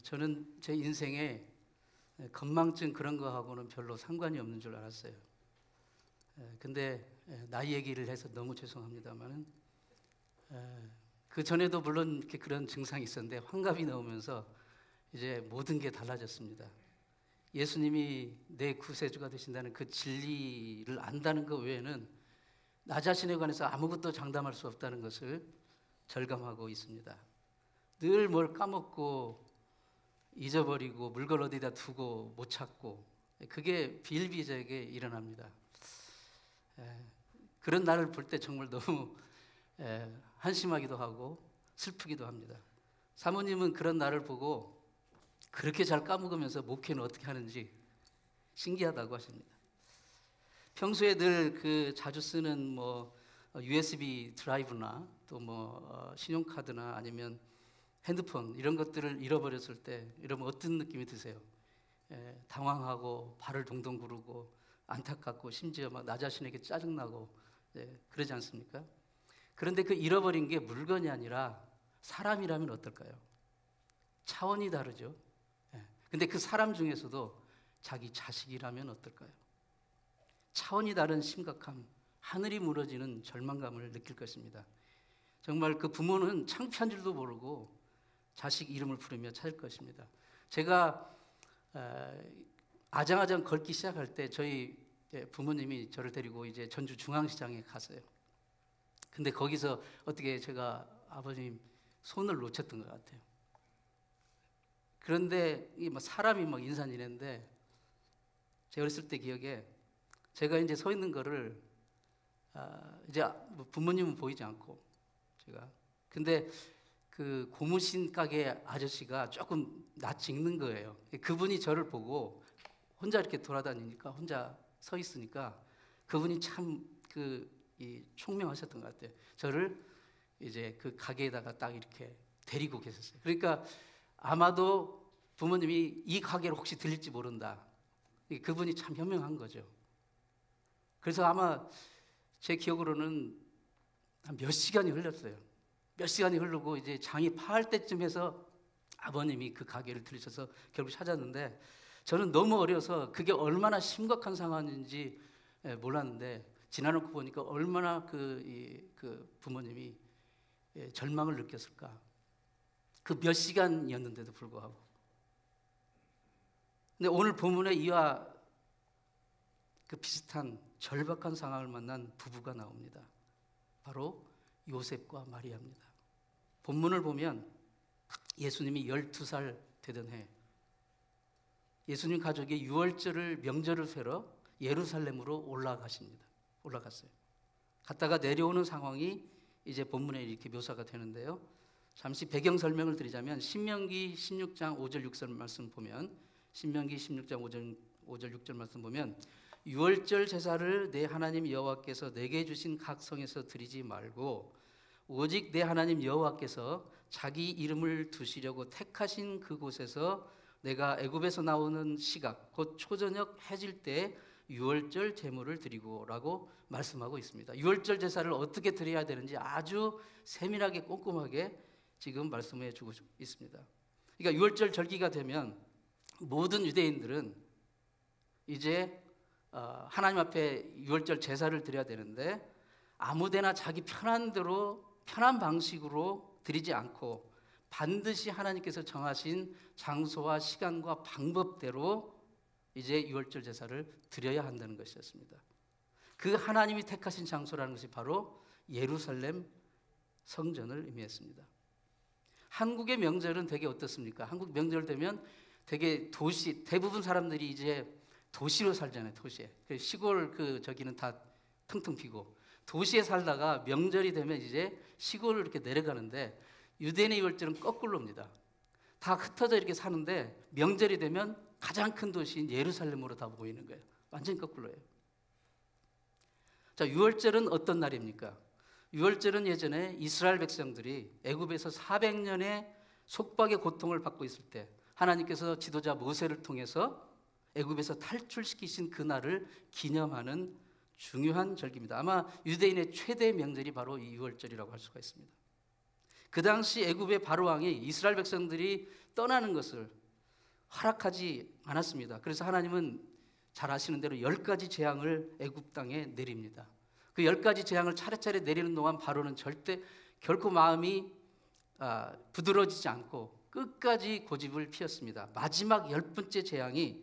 저는 제 인생에 건망증 그런 거하고는 별로 상관이 없는 줄 알았어요. 근데 나이 얘기를 해서 너무 죄송합니다만은 그 전에도 물론 이렇게 그런 증상이 있었는데 환갑이 넘으면서 이제 모든 게 달라졌습니다. 예수님이 내 구세주가 되신다는 그 진리를 안다는 것 외에는 나 자신에 관해서 아무것도 장담할 수 없다는 것을 절감하고 있습니다. 늘 뭘 까먹고 잊어버리고 물건 어디다 두고 못 찾고 그게 비일비재하게 일어납니다. 그런 나를 볼 때 정말 너무 한심하기도 하고 슬프기도 합니다. 사모님은 그런 나를 보고 그렇게 잘 까먹으면서 목회는 어떻게 하는지 신기하다고 하십니다. 평소에 늘 자주 쓰는 USB 드라이브나 또 신용카드나 아니면 핸드폰 이런 것들을 잃어버렸을 때 이러면 어떤 느낌이 드세요? 당황하고 발을 동동 구르고 안타깝고 심지어 막 나 자신에게 짜증나고 그러지 않습니까? 그런데 그 잃어버린 게 물건이 아니라 사람이라면 어떨까요? 차원이 다르죠. 근데 그 사람 중에서도 자기 자식이라면 어떨까요? 차원이 다른 심각함, 하늘이 무너지는 절망감을 느낄 것입니다. 정말 그 부모는 창피한 줄도 모르고 자식 이름을 부르며 찾을 것입니다. 제가 아장아장 걷기 시작할 때 저희 부모님이 저를 데리고 이제 전주 중앙시장에 갔어요. 근데 거기서 어떻게 제가 아버님 손을 놓쳤던 것 같아요. 그런데 사람이 막 인사니는데 제가 어렸을 때 기억에 제가 이제 서 있는 거를 이제 부모님은 보이지 않고 제가 근데 그 고무신 가게 아저씨가 조금 낯이 익는 거예요. 그분이 저를 보고 혼자 이렇게 돌아다니니까 혼자 서 있으니까 그분이 참 총명하셨던 것 같아요. 저를 이제 그 가게에다가 딱 이렇게 데리고 계셨어요. 그러니까 아마도 부모님이 이 가게를 혹시 들릴지 모른다. 그분이 참 현명한 거죠. 그래서 아마 제 기억으로는 한 몇 시간이 흘렀어요. 몇 시간이 흐르고 이제 장이 파할 때쯤 해서 아버님이 그 가게를 들으셔서 결국 찾았는데 저는 너무 어려서 그게 얼마나 심각한 상황인지 몰랐는데 지나놓고 보니까 얼마나 그 부모님이 절망을 느꼈을까. 그 몇 시간이었는데도 불구하고. 근데 오늘 본문에 이와 그 비슷한 절박한 상황을 만난 부부가 나옵니다. 바로 요셉과 마리아입니다. 본문을 보면 예수님이 12살 되던 해 예수님 가족이 유월절을 명절을 세러 예루살렘으로 올라갔어요. 갔다가 내려오는 상황이 이제 본문에 이렇게 묘사가 되는데요. 잠시 배경 설명을 드리자면 신명기 16장 5절 6절 말씀 보면 신명기 16장 5절 6절 말씀 보면 유월절 제사를 내 하나님 여호와께서 내게 주신 각 성에서 드리지 말고 오직 내 하나님 여호와께서 자기 이름을 두시려고 택하신 그곳에서 내가 애굽에서 나오는 시각 곧 초저녁 해질 때 유월절 제물을 드리고라고 말씀하고 있습니다. 유월절 제사를 어떻게 드려야 되는지 아주 세밀하게 꼼꼼하게 지금 말씀해 주고 있습니다. 그러니까 유월절 절기가 되면 모든 유대인들은 이제 하나님 앞에 유월절 제사를 드려야 되는데 아무데나 자기 편한 대로 편한 방식으로 드리지 않고 반드시 하나님께서 정하신 장소와 시간과 방법대로 이제 유월절 제사를 드려야 한다는 것이었습니다. 그 하나님이 택하신 장소라는 것이 바로 예루살렘 성전을 의미했습니다. 한국의 명절은 되게 어떻습니까? 한국 명절 되면 되게 대부분 사람들이 이제 도시로 살잖아요. 도시에. 시골 저기는 다 텅텅 비고 도시에 살다가 명절이 되면 이제 시골을 이렇게 내려가는데 유대인의 유월절은 거꾸로입니다. 다 흩어져 이렇게 사는데 명절이 되면 가장 큰 도시인 예루살렘으로 다 모이는 거예요. 완전히 거꾸로예요. 자, 유월절은 어떤 날입니까? 유월절은 예전에 이스라엘 백성들이 애굽에서 400년의 속박의 고통을 받고 있을 때 하나님께서 지도자 모세를 통해서 애굽에서 탈출시키신 그날을 기념하는 중요한 절기입니다. 아마 유대인의 최대 명절이 바로 이 유월절이라고 할 수가 있습니다. 그 당시 애굽의 바로 왕이 이스라엘 백성들이 떠나는 것을 허락하지 않았습니다. 그래서 하나님은 잘 아시는 대로 10가지 재앙을 애굽 땅에 내립니다. 그 10가지 재앙을 차례차례 내리는 동안 바로는 결코 마음이 부드러워지지 않고 끝까지 고집을 피웠습니다. 마지막 10번째 재앙이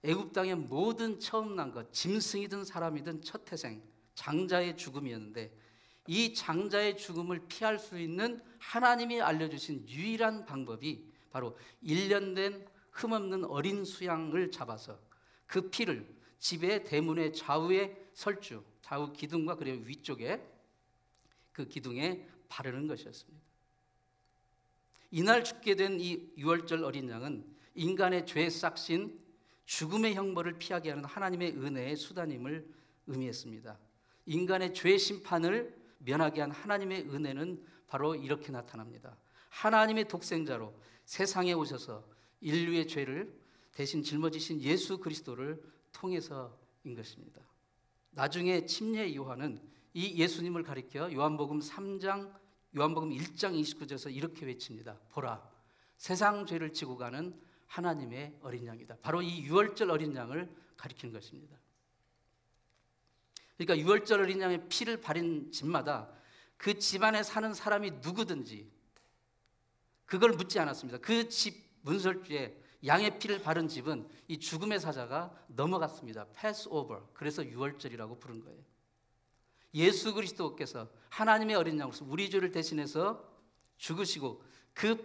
애굽 땅의 모든 처음 난 것, 짐승이든 사람이든 첫 태생, 장자의 죽음이었는데, 이 장자의 죽음을 피할 수 있는 하나님이 알려주신 유일한 방법이 바로 1년 된 흠없는 어린 수양을 잡아서 그 피를 집의 대문의 좌우에 설주, 좌우 기둥과 그리고 위쪽에 그 기둥에 바르는 것이었습니다. 이날 죽게 된 이 유월절 어린 양은 인간의 죄에 싹신 죽음의 형벌을 피하게 하는 하나님의 은혜의 수단임을 의미했습니다. 인간의 죄 심판을 면하게 한 하나님의 은혜는 바로 이렇게 나타납니다. 하나님의 독생자로 세상에 오셔서 인류의 죄를 대신 짊어지신 예수 그리스도를 통해서인 것입니다. 나중에 침례 요한은 이 예수님을 가리켜 요한복음 1장 29절에서 이렇게 외칩니다. 보라, 세상 죄를 지고 가는 하나님의 어린 양이다. 바로 이 유월절 어린 양을 가리키는 것입니다. 그러니까 유월절 어린 양의 피를 바른 집마다 그 집안에 사는 사람이 누구든지 그걸 묻지 않았습니다. 그 집 문설주에 양의 피를 바른 집은 이 죽음의 사자가 넘어갔습니다. 패스 오버. 그래서 유월절이라고 부른 거예요. 예수 그리스도께서 하나님의 어린 양으로서 우리 죄를 대신해서 죽으시고 그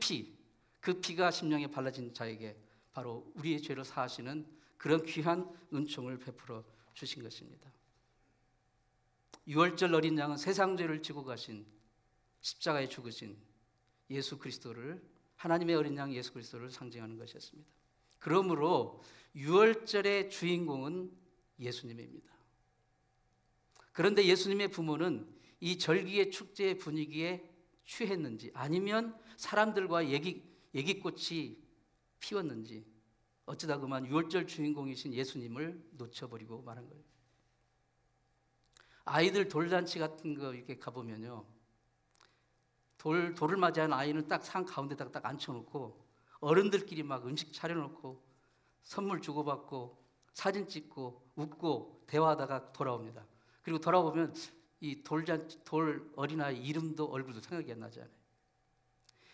피가 심령에 발라진 자에게 바로 우리의 죄를 사하시는 그런 귀한 은총을 베풀어 주신 것입니다. 유월절 어린 양은 세상 죄를 지고 가신 십자가에 죽으신 예수 그리스도를, 하나님의 어린 양 예수 그리스도를 상징하는 것이었습니다. 그러므로 유월절의 주인공은 예수님입니다. 그런데 예수님의 부모는 이 절기의 축제의 분위기에 취했는지 아니면 사람들과 얘기꽃이 피웠는지 어쩌다 그만 유월절 주인공이신 예수님을 놓쳐버리고 말한 거예요. 아이들 돌잔치 같은 거 이렇게 가보면요, 돌을 맞이하는 아이는 딱 산 가운데다가 딱 앉혀놓고 어른들끼리 막 음식 차려놓고 선물 주고받고 사진 찍고 웃고 대화하다가 돌아옵니다. 그리고 돌아보면 이 돌 어린아이 이름도 얼굴도 생각이 안 나지 않아요.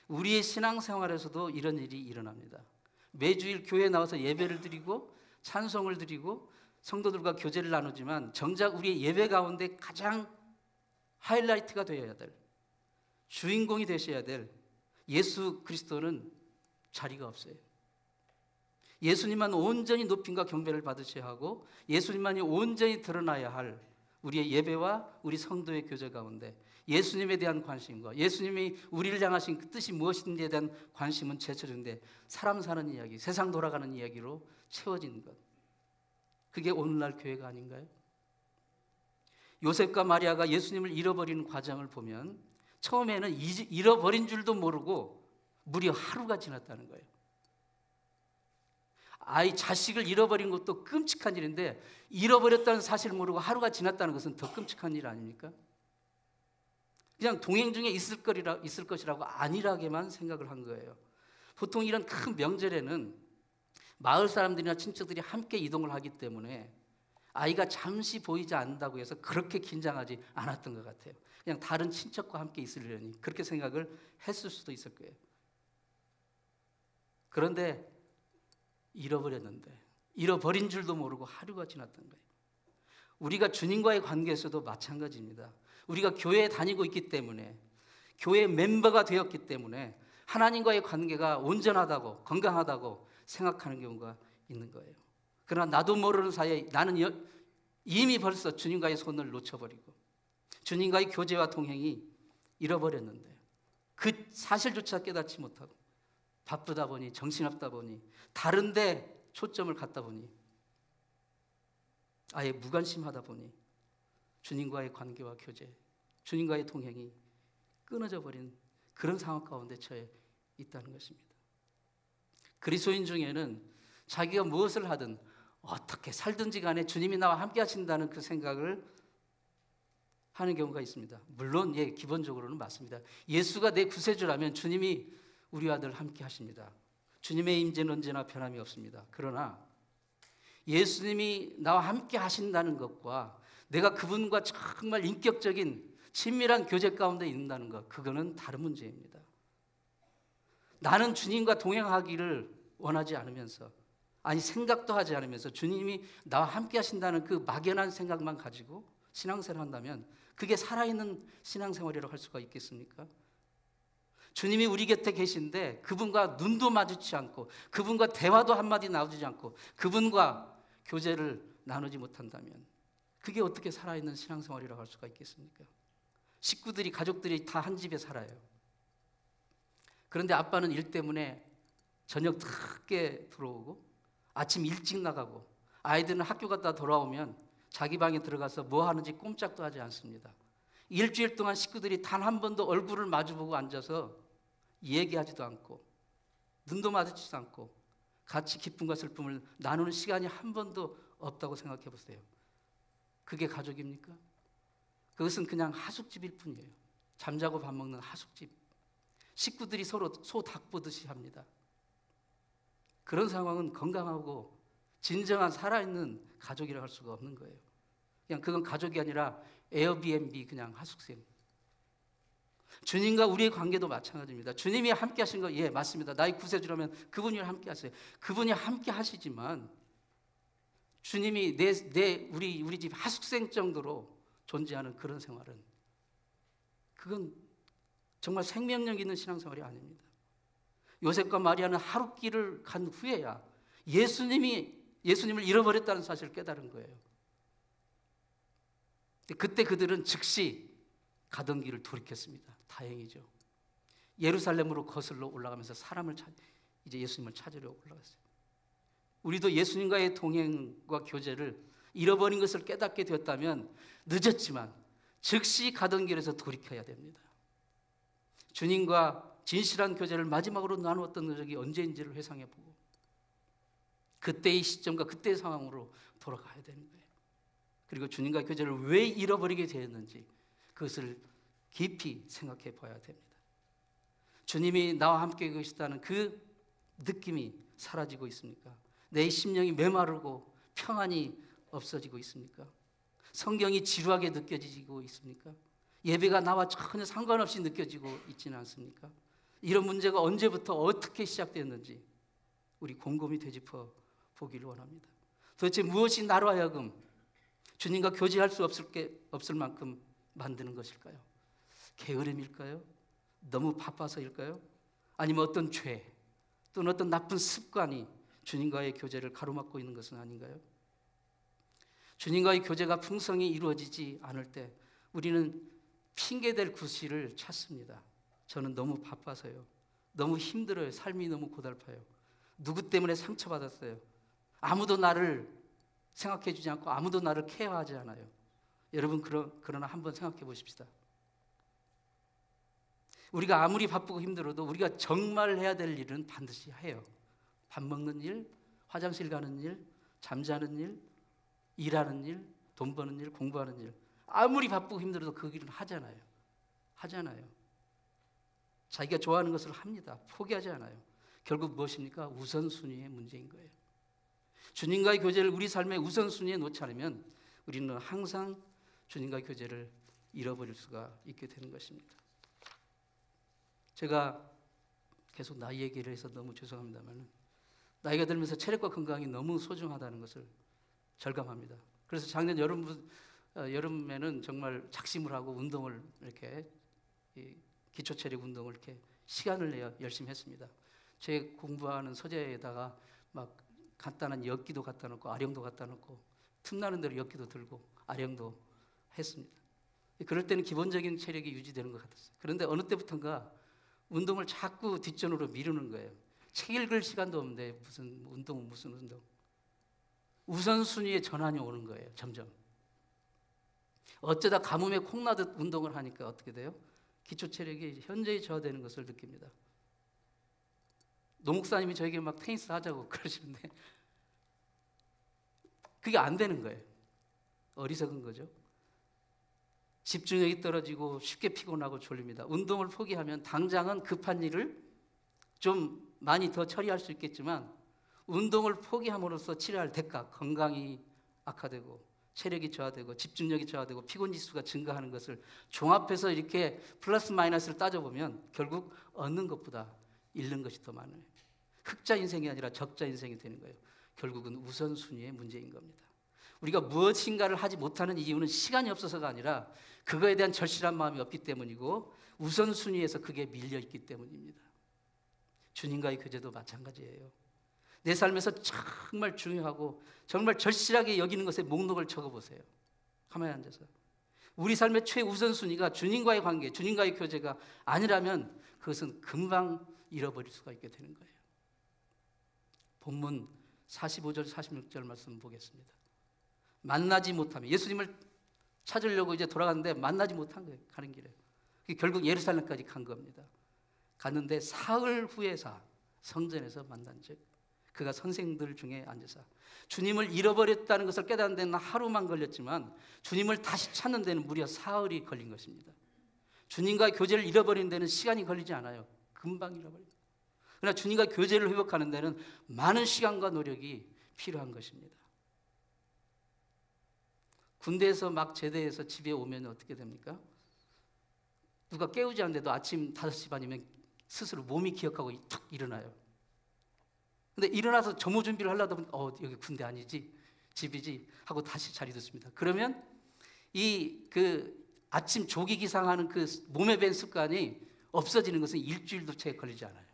우리의 신앙생활에서도 이런 일이 일어납니다. 매주일 교회에 나와서 예배를 드리고 찬송을 드리고 성도들과 교제를 나누지만 정작 우리의 예배 가운데 가장 하이라이트가 되어야 될, 주인공이 되셔야 될 예수 그리스도는 자리가 없어요. 예수님만 온전히 높임과 경배를 받으셔야 하고 예수님만이 온전히 드러나야 할 우리의 예배와 우리 성도의 교제 가운데 예수님에 대한 관심과 예수님이 우리를 향하신 그 뜻이 무엇인지에 대한 관심은 제쳐진데 사람 사는 이야기, 세상 돌아가는 이야기로 채워진 것, 그게 오늘날 교회가 아닌가요? 요셉과 마리아가 예수님을 잃어버리는 과정을 보면 처음에는 잃어버린 줄도 모르고 무려 하루가 지났다는 거예요. 자식을 잃어버린 것도 끔찍한 일인데 잃어버렸다는 사실을 모르고 하루가 지났다는 것은 더 끔찍한 일 아닙니까? 그냥 동행 중에 있을 것이라고 안일하게만 생각을 한 거예요. 보통 이런 큰 명절에는 마을 사람들이나 친척들이 함께 이동을 하기 때문에 아이가 잠시 보이지 않는다고 해서 그렇게 긴장하지 않았던 것 같아요. 그냥 다른 친척과 함께 있으려니 그렇게 생각을 했을 수도 있을 거예요. 그런데 잃어버린 줄도 모르고 하루가 지났던 거예요. 우리가 주님과의 관계에서도 마찬가지입니다. 우리가 교회에 다니고 있기 때문에, 교회 멤버가 되었기 때문에 하나님과의 관계가 온전하다고 건강하다고 생각하는 경우가 있는 거예요. 그러나 나도 모르는 사이에 나는 이미 벌써 주님과의 손을 놓쳐버리고 주님과의 교제와 동행이 잃어버렸는데 그 사실조차 깨닫지 못하고 바쁘다 보니, 정신없다 보니, 다른 데 초점을 갖다 보니, 아예 무관심하다 보니 주님과의 관계와 교제, 주님과의 동행이 끊어져 버린 그런 상황 가운데 처해 있다는 것입니다. 그리스도인 중에는 자기가 무엇을 하든 어떻게 살든지 간에 주님이 나와 함께 하신다는 그 생각을 하는 경우가 있습니다. 물론 기본적으로는 맞습니다. 예수가 내 구세주라면 주님이 우리와 늘 함께 하십니다. 주님의 임재는 언제나 변함이 없습니다. 그러나 예수님이 나와 함께 하신다는 것과 내가 그분과 정말 인격적인 친밀한 교제 가운데 있는다는 것, 그거는 다른 문제입니다. 나는 주님과 동행하기를 원하지 않으면서, 아니 생각도 하지 않으면서 주님이 나와 함께 하신다는 그 막연한 생각만 가지고 신앙생활을 한다면 그게 살아있는 신앙생활이라고 할 수가 있겠습니까? 주님이 우리 곁에 계신데 그분과 눈도 마주치지 않고 그분과 대화도 한마디 나누지 않고 그분과 교제를 나누지 못한다면 그게 어떻게 살아있는 신앙생활이라고 할 수가 있겠습니까? 식구들이, 가족들이 다 한 집에 살아요. 그런데 아빠는 일 때문에 저녁 늦게 들어오고 아침 일찍 나가고 아이들은 학교 갔다 돌아오면 자기 방에 들어가서 뭐 하는지 꼼짝도 하지 않습니다. 일주일 동안 식구들이 단 한 번도 얼굴을 마주보고 앉아서 얘기하지도 않고 눈도 마주치지 않고 같이 기쁨과 슬픔을 나누는 시간이 한 번도 없다고 생각해 보세요. 그게 가족입니까? 그것은 그냥 하숙집일 뿐이에요. 잠자고 밥 먹는 하숙집. 식구들이 서로 소 닭 보듯이 합니다. 그런 상황은 건강하고 진정한 살아있는 가족이라고 할 수가 없는 거예요. 그냥 그건 가족이 아니라 에어비앤비 그냥 하숙생. 주님과 우리의 관계도 마찬가지입니다. 주님이 함께 하신 거, 맞습니다. 나의 구세주라면 그분이 함께 하세요. 그분이 함께 하시지만 주님이 우리 집 하숙생 정도로 존재하는 그런 생활은 그건 정말 생명력 있는 신앙생활이 아닙니다. 요셉과 마리아는 하룻길을 간 후에야 예수님을 잃어버렸다는 사실을 깨달은 거예요. 그때 그들은 즉시 가던 길을 돌이켰습니다. 다행이죠. 예루살렘으로 거슬러 올라가면서 이제 예수님을 찾으려 올라갔어요. 우리도 예수님과의 동행과 교제를 잃어버린 것을 깨닫게 되었다면 늦었지만 즉시 가던 길에서 돌이켜야 됩니다. 주님과 진실한 교제를 마지막으로 나누었던 적이 언제인지를 회상해보고 그때의 시점과 그때의 상황으로 돌아가야 되는 거예요. 그리고 주님과 교제를 왜 잃어버리게 되었는지 그것을 깊이 생각해 봐야 됩니다. 주님이 나와 함께 계시다는 그 느낌이 사라지고 있습니까? 내 심령이 메마르고 평안이 없어지고 있습니까? 성경이 지루하게 느껴지고 있습니까? 예배가 나와 전혀 상관없이 느껴지고 있지는 않습니까? 이런 문제가 언제부터 어떻게 시작되었는지 우리 곰곰이 되짚어 보기를 원합니다. 도대체 무엇이 나로 하여금 주님과 교제할 수 없을 만큼 만드는 것일까요? 게으름일까요? 너무 바빠서일까요? 아니면 어떤 죄 또는 어떤 나쁜 습관이 주님과의 교제를 가로막고 있는 것은 아닌가요? 주님과의 교제가 풍성히 이루어지지 않을 때 우리는 핑계댈 구실을 찾습니다. 저는 너무 바빠서요. 너무 힘들어요. 삶이 너무 고달파요. 누구 때문에 상처받았어요. 아무도 나를 생각해 주지 않고 아무도 나를 케어하지 않아요. 여러분 그러나 한번 생각해 보십시다. 우리가 아무리 바쁘고 힘들어도 우리가 정말 해야 될 일은 반드시 해요. 밥 먹는 일, 화장실 가는 일, 잠자는 일, 일하는 일, 돈 버는 일, 공부하는 일. 아무리 바쁘고 힘들어도 그 일은 하잖아요. 자기가 좋아하는 것을 합니다. 포기하지 않아요. 결국 무엇입니까? 우선순위의 문제인 거예요. 주님과의 교제를 우리 삶의 우선순위에 놓지 않으면 우리는 항상 주님과의 교제를 잃어버릴 수가 있게 되는 것입니다. 제가 계속 나이 얘기를 해서 너무 죄송합니다만 나이가 들면서 체력과 건강이 너무 소중하다는 것을 절감합니다. 그래서 작년 여름에는 정말 작심을 하고 운동을 이렇게 기초 체력 운동을 이렇게 시간을 내어 열심히 했습니다. 제 공부하는 서재에다가 막 간단한 엿기도 갖다 놓고 아령도 갖다 놓고 틈나는 대로 엿기도 들고 아령도 했습니다. 그럴 때는 기본적인 체력이 유지되는 것 같았어요. 그런데 어느 때부턴가 운동을 자꾸 뒷전으로 미루는 거예요. 책 읽을 시간도 없는데 무슨 운동. 우선순위의 전환이 오는 거예요. 점점. 어쩌다 가뭄에 콩나듯 운동을 하니까 어떻게 돼요? 기초 체력이 현저히 저하되는 것을 느낍니다. 노 목사님이 저에게 막 테니스 하자고 그러시는데 그게 안 되는 거예요. 어리석은 거죠. 집중력이 떨어지고 쉽게 피곤하고 졸립니다. 운동을 포기하면 당장은 급한 일을 좀 많이 더 처리할 수 있겠지만 운동을 포기함으로써 치러야 할 대가, 건강이 악화되고 체력이 저하되고 집중력이 저하되고 피곤지수가 증가하는 것을 종합해서 이렇게 플러스 마이너스를 따져보면 결국 얻는 것보다 잃는 것이 더 많아요. 흑자 인생이 아니라 적자 인생이 되는 거예요. 결국은 우선순위의 문제인 겁니다. 우리가 무엇인가를 하지 못하는 이유는 시간이 없어서가 아니라 그거에 대한 절실한 마음이 없기 때문이고 우선순위에서 그게 밀려있기 때문입니다. 주님과의 교제도 마찬가지예요. 내 삶에서 정말 중요하고 정말 절실하게 여기는 것에 목록을 적어보세요. 가만히 앉아서. 우리 삶의 최우선순위가 주님과의 관계, 주님과의 교제가 아니라면 그것은 금방 잃어버릴 수가 있게 되는 거예요. 본문 45절 46절 말씀 보겠습니다. 만나지 못하면, 예수님을 찾으려고 이제 돌아갔는데 만나지 못한 거예요. 가는 길에. 결국 예루살렘까지 간 겁니다. 갔는데 사흘 후에서 성전에서 만난 즉 그가 선생들 중에 앉아서 주님을 잃어버렸다는 것을 깨닫는 데는 하루만 걸렸지만 주님을 다시 찾는 데는 무려 사흘이 걸린 것입니다. 주님과 교제를 잃어버리는 데는 시간이 걸리지 않아요. 금방 잃어버립니다. 그러나 주님과 교제를 회복하는 데는 많은 시간과 노력이 필요한 것입니다. 군대에서 막 제대해서 집에 오면 어떻게 됩니까? 누가 깨우지 않는데도 아침 5시 반이면 스스로 몸이 기억하고 툭 일어나요. 근데 일어나서 점호 준비를 하려다 보면 여기 군대 아니지, 집이지 하고 다시 자리 듣습니다. 그러면 아침 조기 기상하는 그 몸에 밴 습관이 없어지는 것은 일주일도 채 걸리지 않아요.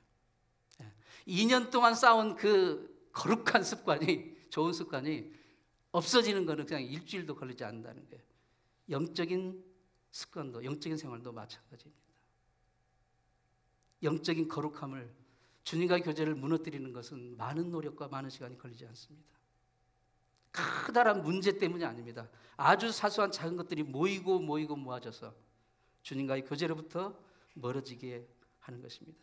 2년 동안 쌓은 그 거룩한 습관이, 좋은 습관이 없어지는 것은 그냥 일주일도 걸리지 않는다는 거예요. 영적인 습관도, 영적인 생활도 마찬가지입니다. 영적인 거룩함을, 주님과의 교제를 무너뜨리는 것은 많은 노력과 많은 시간이 걸리지 않습니다. 커다란 문제 때문이 아닙니다. 아주 사소한 작은 것들이 모이고 모아져서 주님과의 교제로부터 멀어지게 하는 것입니다.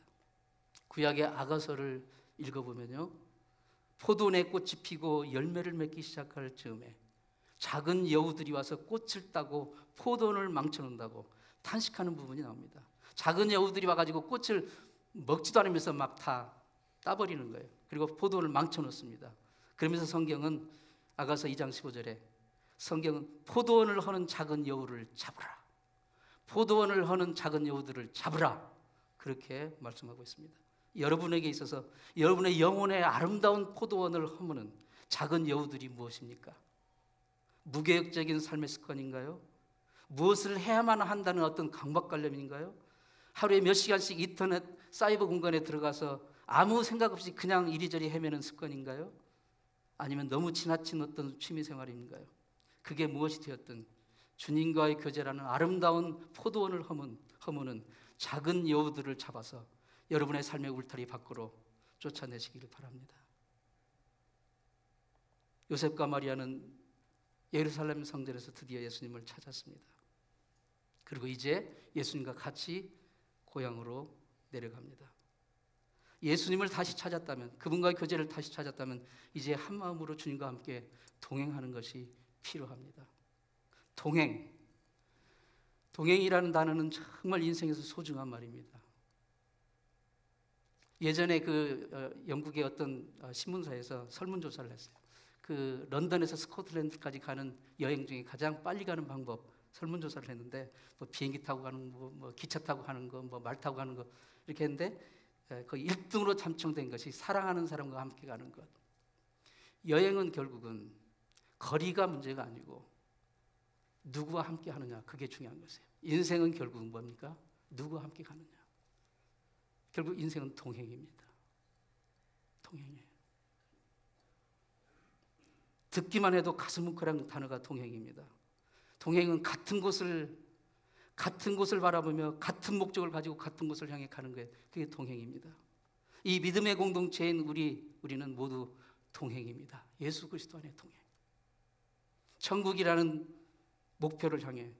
구약의 아가서를 읽어보면요, 포도원에 꽃이 피고 열매를 맺기 시작할 즈음에 작은 여우들이 와서 꽃을 따고 포도원을 망쳐놓는다고 탄식하는 부분이 나옵니다. 작은 여우들이 와가지고 꽃을 먹지도 않으면서 막 다 따버리는 거예요. 그리고 포도원을 망쳐놓습니다. 그러면서 성경은 아가서 2장 15절에 성경은 포도원을 허는 작은 여우를 잡으라, 포도원을 허는 작은 여우들을 잡으라, 그렇게 말씀하고 있습니다. 여러분에게 있어서 여러분의 영혼의 아름다운 포도원을 허무는 작은 여우들이 무엇입니까? 무계획적인 삶의 습관인가요? 무엇을 해야만 한다는 어떤 강박관념인가요? 하루에 몇 시간씩 인터넷 사이버 공간에 들어가서 아무 생각 없이 그냥 이리저리 헤매는 습관인가요? 아니면 너무 지나친 어떤 취미생활인가요? 그게 무엇이 되었든 주님과의 교제라는 아름다운 포도원을 허무는 작은 여우들을 잡아서 여러분의 삶의 울타리 밖으로 쫓아내시기를 바랍니다. 요셉과 마리아는 예루살렘 성전에서 드디어 예수님을 찾았습니다. 그리고 이제 예수님과 같이 고향으로 내려갑니다. 예수님을 다시 찾았다면, 그분과의 교제를 다시 찾았다면 이제 한 마음으로 주님과 함께 동행하는 것이 필요합니다. 동행이라는 단어는 정말 인생에서 소중한 말입니다. 예전에 영국의 어떤 신문사에서 설문조사를 했어요. 런던에서 스코틀랜드까지 가는 여행 중에 가장 빨리 가는 방법 설문조사를 했는데, 비행기 타고 가는 거, 기차 타고 가는 거, 말 타고 가는 거 이렇게 했는데 거의 1등으로 참청된 것이 사랑하는 사람과 함께 가는 것. 여행은 결국은 거리가 문제가 아니고 누구와 함께 하느냐, 그게 중요한 것이에요. 인생은 결국은 뭡니까? 누구와 함께 가느냐. 결국 인생은 동행입니다. 동행이에요. 듣기만 해도 가슴 뭉클한 단어가 동행입니다. 동행은 같은 곳을 바라보며 같은 목적을 가지고 같은 곳을 향해 가는 거예요. 그게 동행입니다. 이 믿음의 공동체인 우리는 모두 동행입니다. 예수 그리스도 안에 동행. 천국이라는 목표를 향해,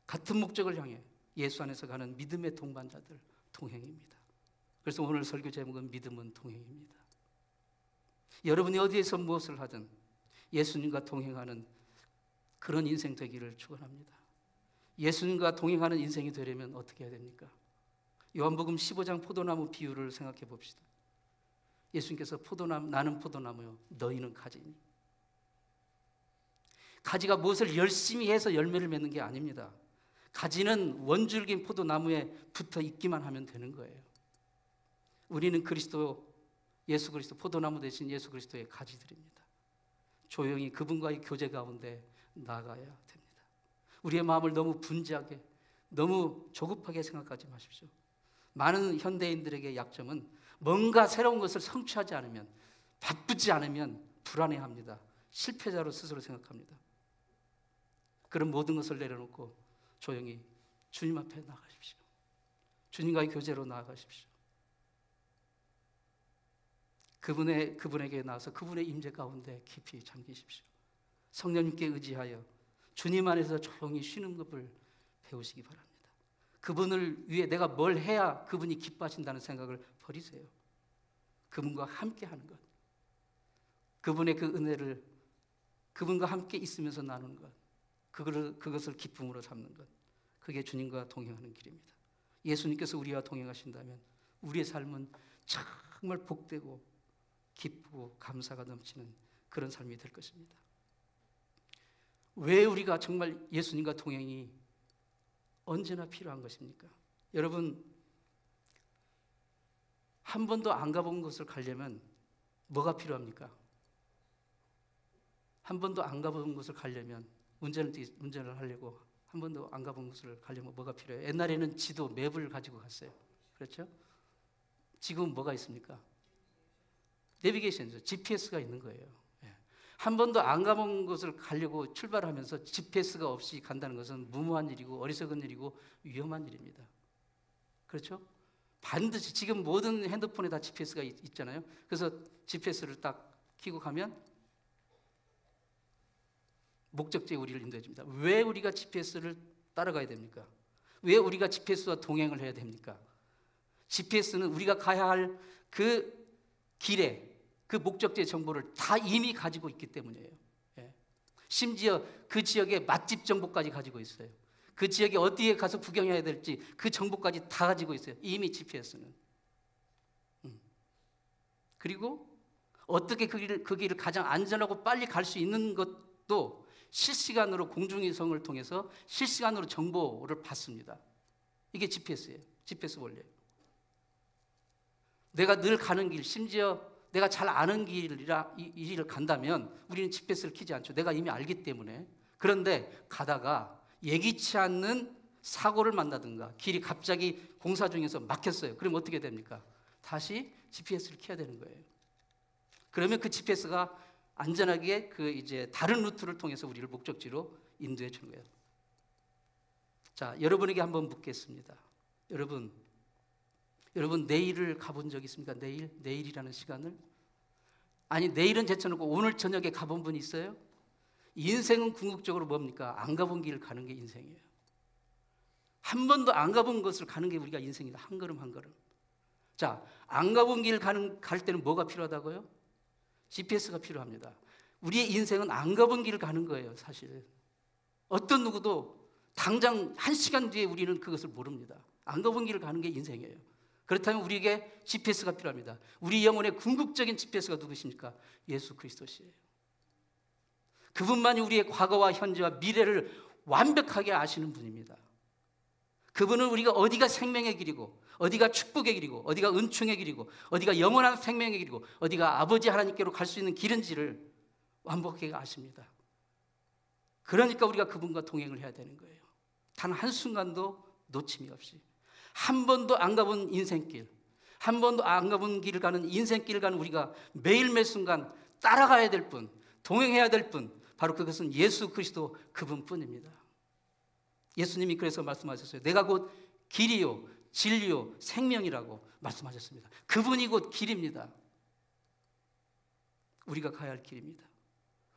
같은 목적을 향해 예수 안에서 가는 믿음의 동반자들, 동행입니다. 그래서 오늘 설교 제목은 믿음은 동행입니다. 여러분이 어디에서 무엇을 하든 예수님과 동행하는 그런 인생 되기를 축원합니다. 예수님과 동행하는 인생이 되려면 어떻게 해야 됩니까? 요한복음 15장 포도나무 비유를 생각해 봅시다. 예수님께서 나는 포도나무요 너희는 가지니. 가지가 무엇을 열심히 해서 열매를 맺는 게 아닙니다. 가지는 원줄기인 포도나무에 붙어 있기만 하면 되는 거예요. 우리는 예수 그리스도 포도나무 대신 예수 그리스도의 가지들입니다. 조용히 그분과의 교제 가운데 나아가야 됩니다. 우리의 마음을 너무 분지하게, 너무 조급하게 생각하지 마십시오. 많은 현대인들에게 약점은 뭔가 새로운 것을 성취하지 않으면, 바쁘지 않으면 불안해합니다. 실패자로 스스로 생각합니다. 그런 모든 것을 내려놓고 조용히 주님 앞에 나가십시오. 주님과의 교제로 나아가십시오. 그분에게 나와서 그분의 임재 가운데 깊이 잠기십시오. 성령님께 의지하여 주님 안에서 조용히 쉬는 것을 배우시기 바랍니다. 그분을 위해 내가 뭘 해야 그분이 기뻐하신다는 생각을 버리세요. 그분과 함께 하는 것, 그분의 그 은혜를 그분과 함께 있으면서 나누는 것, 그것을 기쁨으로 삼는 것, 그게 주님과 동행하는 길입니다. 예수님께서 우리와 동행하신다면 우리의 삶은 정말 복되고 기쁘고 감사가 넘치는 그런 삶이 될 것입니다. 왜 우리가 정말 예수님과 동행이 언제나 필요한 것입니까? 여러분, 한 번도 안 가본 곳을 가려면 뭐가 필요합니까? 한 번도 안 가본 곳을 가려면 운전을 하려고 한 번도 안 가본 곳을 가려면 뭐가 필요해요? 옛날에는 지도, 맵을 가지고 갔어요. 그렇죠? 지금은 뭐가 있습니까? 내비게이션이죠. GPS가 있는 거예요. 한 번도 안 가본 곳을 가려고 출발하면서 GPS가 없이 간다는 것은 무모한 일이고 어리석은 일이고 위험한 일입니다. 그렇죠? 반드시 지금 모든 핸드폰에 다 GPS가 있잖아요. 그래서 GPS를 딱 켜고 가면 목적지에 우리를 인도해 줍니다. 왜 우리가 GPS를 따라가야 됩니까? 왜 우리가 GPS와 동행을 해야 됩니까? GPS는 우리가 가야 할 그 길에 그 목적지의 정보를 다 이미 가지고 있기 때문이에요. 심지어 그 지역의 맛집 정보까지 가지고 있어요. 그 지역에 어디에 가서 구경해야 될지 그 정보까지 다 가지고 있어요. 이미 GPS는. 그리고 어떻게 그 길을 가장 안전하고 빨리 갈 수 있는 것도 실시간으로 공중위성을 통해서 실시간으로 정보를 받습니다. 이게 GPS예요. GPS 원리예요. 내가 늘 가는 길, 심지어 내가 잘 아는 길을 간다면 우리는 GPS를 켜지 않죠. 내가 이미 알기 때문에. 그런데 가다가 예기치 않는 사고를 만나든가 길이 갑자기 공사 중에서 막혔어요. 그럼 어떻게 됩니까? 다시 GPS를 켜야 되는 거예요. 그러면 그 GPS가 안전하게 이제 다른 루트를 통해서 우리를 목적지로 인도해 주는 거예요. 자, 여러분에게 한번 묻겠습니다. 여러분 내일을 가본 적 있습니까? 내일이라는 시간을? 아니, 내일은 제쳐놓고 오늘 저녁에 가본 분 있어요? 인생은 궁극적으로 뭡니까? 안 가본 길을 가는 게 인생이에요. 한 번도 안 가본 것을 가는 게 우리가 인생이다. 한 걸음 한 걸음. 자, 안 가본 길 갈 때는 뭐가 필요하다고요? GPS가 필요합니다. 우리의 인생은 안 가본 길을 가는 거예요, 사실. 어떤 누구도 당장 1시간 뒤에 우리는 그것을 모릅니다. 안 가본 길을 가는 게 인생이에요. 그렇다면 우리에게 GPS가 필요합니다. 우리 영혼의 궁극적인 GPS가 누구십니까? 예수 그리스도시에요. 그분만이 우리의 과거와 현재와 미래를 완벽하게 아시는 분입니다. 그분은 우리가 어디가 생명의 길이고 어디가 축복의 길이고 어디가 은총의 길이고 어디가 영원한 생명의 길이고 어디가 아버지 하나님께로 갈 수 있는 길인지를 완벽하게 아십니다. 그러니까 우리가 그분과 동행을 해야 되는 거예요. 단 한순간도 놓침이 없이. 한 번도 안 가본 인생길, 한 번도 안 가본 길을 가는 인생길을 가는 우리가 매일 매 순간 따라가야 될 분, 동행해야 될 분, 바로 그것은 예수 그리스도 그분뿐입니다. 예수님이 그래서 말씀하셨어요. 내가 곧 길이요 진리요 생명이라고 말씀하셨습니다. 그분이 곧 길입니다. 우리가 가야 할 길입니다.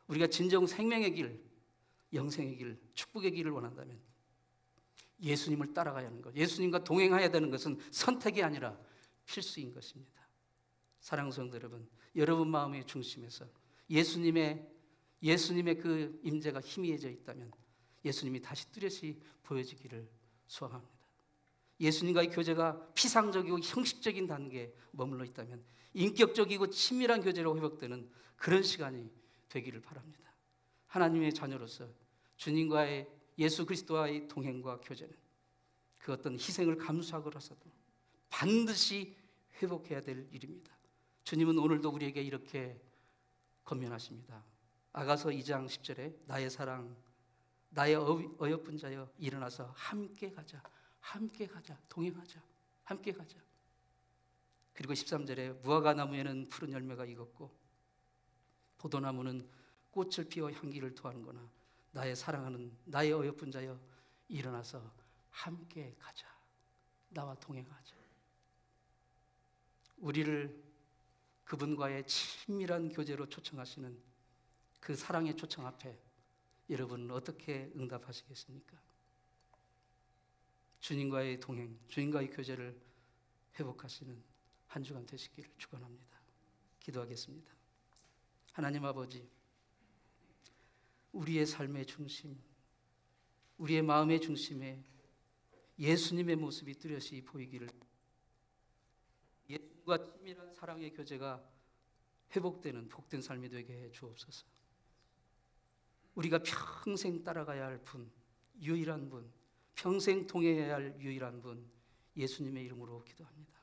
우리가 진정 생명의 길, 영생의 길, 축복의 길을 원한다면 예수님을 따라가야 하는 것, 예수님과 동행해야 되는 것은 선택이 아니라 필수인 것입니다. 사랑하는 성도 여러분, 여러분 마음의 중심에서 예수님의 그 임재가 희미해져 있다면, 예수님이 다시 뚜렷이 보여지기를 소원합니다. 예수님과의 교제가 피상적이고 형식적인 단계에 머물러 있다면 인격적이고 친밀한 교제로 회복되는 그런 시간이 되기를 바랍니다. 하나님의 자녀로서 주님과의 예수 그리스도와의 동행과 교제는 그 어떤 희생을 감수하고라서도 반드시 회복해야 될 일입니다. 주님은 오늘도 우리에게 이렇게 권면하십니다. 아가서 2장 10절에 나의 사랑, 나의 어여쁜 자여 일어나서 함께 가자, 함께 가자, 동행하자, 함께 가자. 그리고 13절에 무화과 나무에는 푸른 열매가 익었고 포도나무는 꽃을 피워 향기를 토하는거나 나의 사랑하는 나의 어여쁜 자여 일어나서 함께 가자, 나와 동행하자. 우리를 그분과의 친밀한 교제로 초청하시는 그 사랑의 초청 앞에 여러분은 어떻게 응답하시겠습니까? 주님과의 동행, 주님과의 교제를 회복하시는 한 주간 되시기를 축원합니다. 기도하겠습니다. 하나님 아버지, 우리의 삶의 중심, 우리의 마음의 중심에 예수님의 모습이 뚜렷이 보이기를, 예수님과 친밀한 사랑의 교제가 회복되는 복된 삶이 되게 해 주옵소서. 우리가 평생 따라가야 할 분, 유일한 분, 평생 동행해야 할 유일한 분, 예수님의 이름으로 기도합니다.